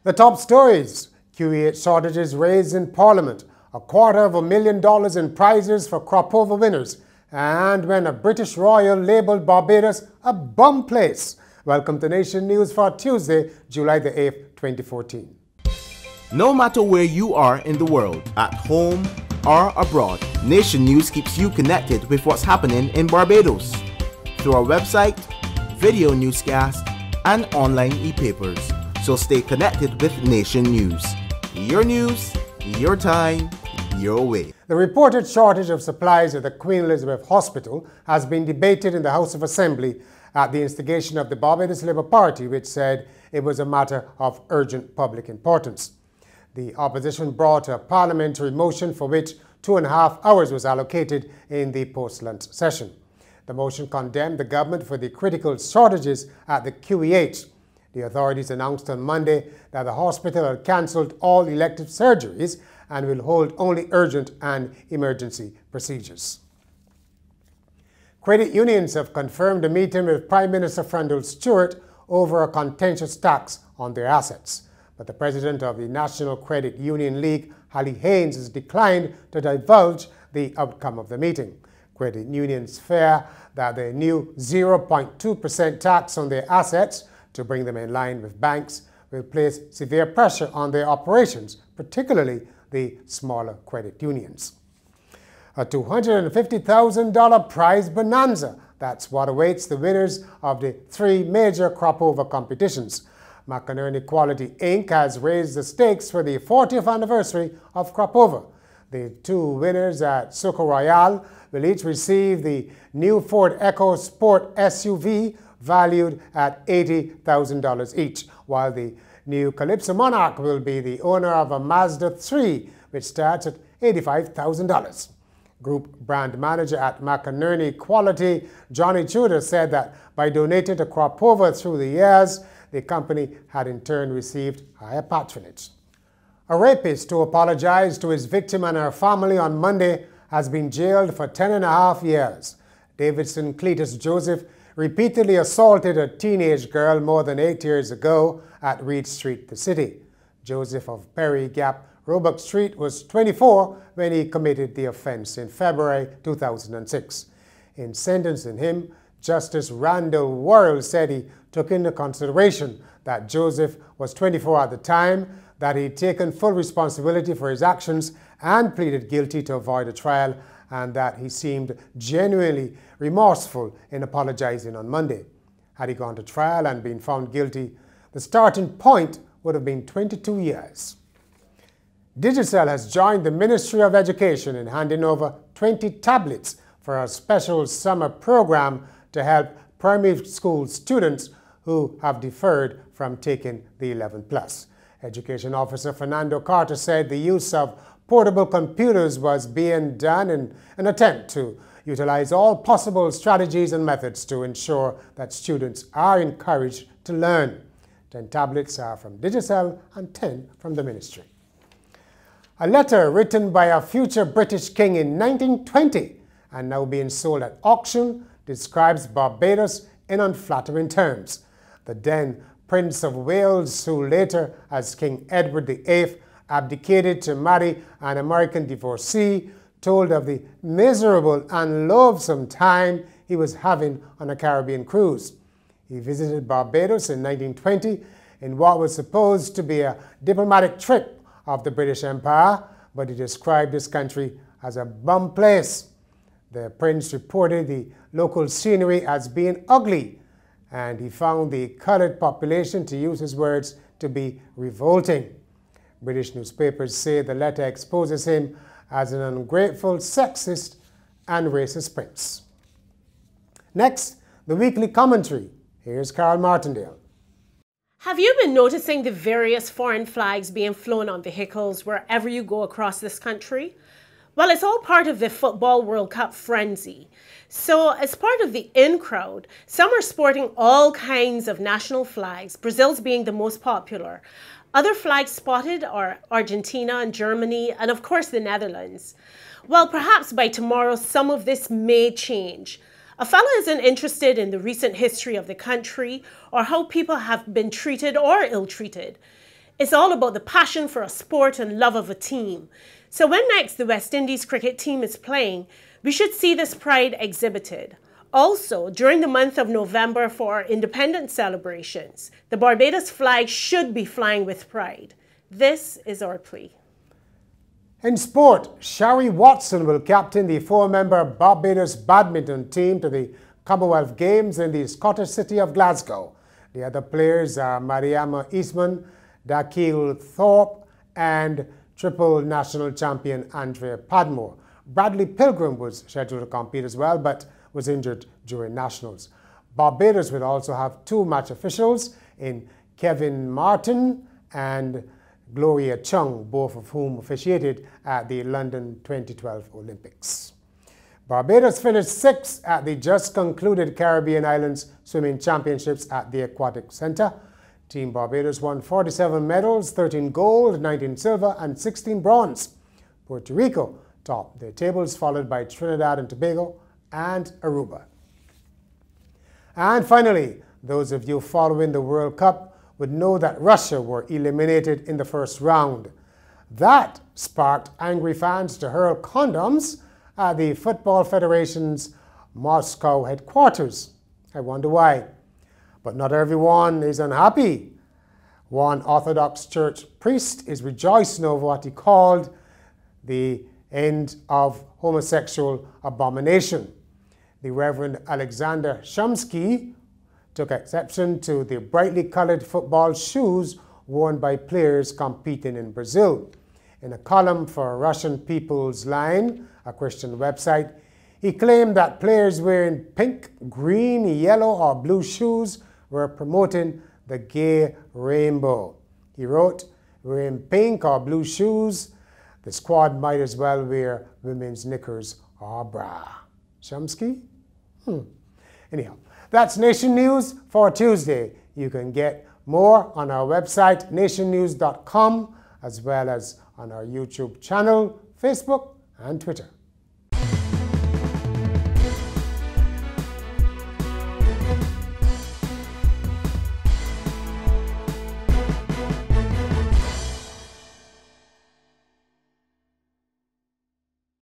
The top stories: QE8 shortages raised in Parliament, $250,000 in prizes for crop over winners, and when a British royal labelled Barbados a bum place. Welcome to Nation News for Tuesday, July the 8th, 2014. No matter where you are in the world, at home or abroad, Nation News keeps you connected with what's happening in Barbados through our website, video newscast, and online e-papers. So stay connected with Nation News. Your time, your way. The reported shortage of supplies at the Queen Elizabeth Hospital has been debated in the House of Assembly at the instigation of the Barbados Labour Party, which said it was a matter of urgent public importance. The opposition brought a parliamentary motion for which 2.5 hours was allocated in the post-lunch session. The motion condemned the government for the critical shortages at the QEH. The authorities announced on Monday that the hospital had cancelled all elective surgeries and will hold only urgent and emergency procedures. Credit unions have confirmed a meeting with Prime Minister Frandl Stewart over a contentious tax on their assets. But the president of the National Credit Union League, Hallie Haynes, has declined to divulge the outcome of the meeting. Credit unions fear that the new 0.2% tax on their assets, to bring them in line with banks, will place severe pressure on their operations, particularly the smaller credit unions. A $250,000 prize bonanza, that's what awaits the winners of the 3 major crop over competitions. McInerney Quality Inc. has raised the stakes for the 40th anniversary of crop over. The 2 winners at Soco Royale will each receive the new Ford EcoSport SUV valued at $80,000 each, while the new Calypso Monarch will be the owner of a Mazda 3, which starts at $85,000. Group brand manager at McInerney Quality, Johnny Tudor, said that by donating to crop over through the years, the company had in turn received higher patronage. A rapist who apologized to his victim and her family on Monday has been jailed for 10.5 years. Davidson Cletus Joseph repeatedly assaulted a teenage girl more than 8 years ago at Reed Street, the city. Joseph of Perry Gap, Roebuck Street, was 24 when he committed the offense in February 2006. In sentencing him, Justice Randall Worrell said he took into consideration that Joseph was 24 at the time, that he'd taken full responsibility for his actions and pleaded guilty to avoid a trial, and that he seemed genuinely remorseful in apologizing on Monday. Had he gone to trial and been found guilty, the starting point would have been 22 years. Digicel has joined the Ministry of Education in handing over 20 tablets for a special summer program to help primary school students who have deferred from taking the 11+. Education Officer Fernando Carter said the use of portable computers was being done in an attempt to utilize all possible strategies and methods to ensure that students are encouraged to learn. 10 tablets are from Digicel and 10 from the ministry. A letter written by a future British king in 1920 and now being sold at auction describes Barbados in unflattering terms. The then Prince of Wales, who later, as King Edward VIII, abdicated to marry an American divorcee, told of the miserable and loathsome time he was having on a Caribbean cruise. He visited Barbados in 1920 in what was supposed to be a diplomatic trip of the British Empire, but he described this country as a bum place. The prince reported the local scenery as being ugly, and he found the colored population, to use his words, to be revolting. British newspapers say the letter exposes him as an ungrateful, sexist, and racist prince. Next, the weekly commentary. Here's Carol Martindale. Have you been noticing the various foreign flags being flown on vehicles wherever you go across this country? Well, it's all part of the Football World Cup frenzy. So as part of the in crowd, some are sporting all kinds of national flags, Brazil's being the most popular. Other flags spotted are Argentina and Germany, and of course the Netherlands. Well, perhaps by tomorrow some of this may change. A fellow isn't interested in the recent history of the country or how people have been treated or ill-treated. It's all about the passion for a sport and love of a team. So when next the West Indies cricket team is playing, we should see this pride exhibited. Also, during the month of November for our independence celebrations, the Barbados flag should be flying with pride. This is our plea. In sport, Shari Watson will captain the 4-member Barbados badminton team to the Commonwealth Games in the Scottish city of Glasgow. The other players are Mariama Eastman, Dakil Thorpe, and triple national champion Andrea Padmore. Bradley Pilgrim was scheduled to compete as well, but was injured during nationals. Barbados will also have 2 match officials in Kevin Martin and Gloria Chung, both of whom officiated at the London 2012 Olympics. Barbados finished 6th at the just concluded Caribbean Islands Swimming Championships at the Aquatic Centre. Team Barbados won 47 medals, 13 gold, 19 silver and 16 bronze. Puerto Rico topped their tables, followed by Trinidad and Tobago and Aruba. And finally, those of you following the World Cup would know that Russia were eliminated in the first round. That sparked angry fans to hurl condoms at the Football Federation's Moscow headquarters. I wonder why. But not everyone is unhappy. One Orthodox Church priest is rejoicing over what he called the end of homosexual abomination. The Reverend Alexander Shumsky took exception to the brightly colored football shoes worn by players competing in Brazil. In a column for Russian People's Line, a Christian website, he claimed that players wearing pink, green, yellow, or blue shoes were promoting the gay rainbow. He wrote, wearing pink or blue shoes, the squad might as well wear women's knickers or bra. Shumsky? Anyhow, that's Nation News for Tuesday. You can get more on our website, nationnews.com, as well as on our YouTube channel, Facebook, and Twitter.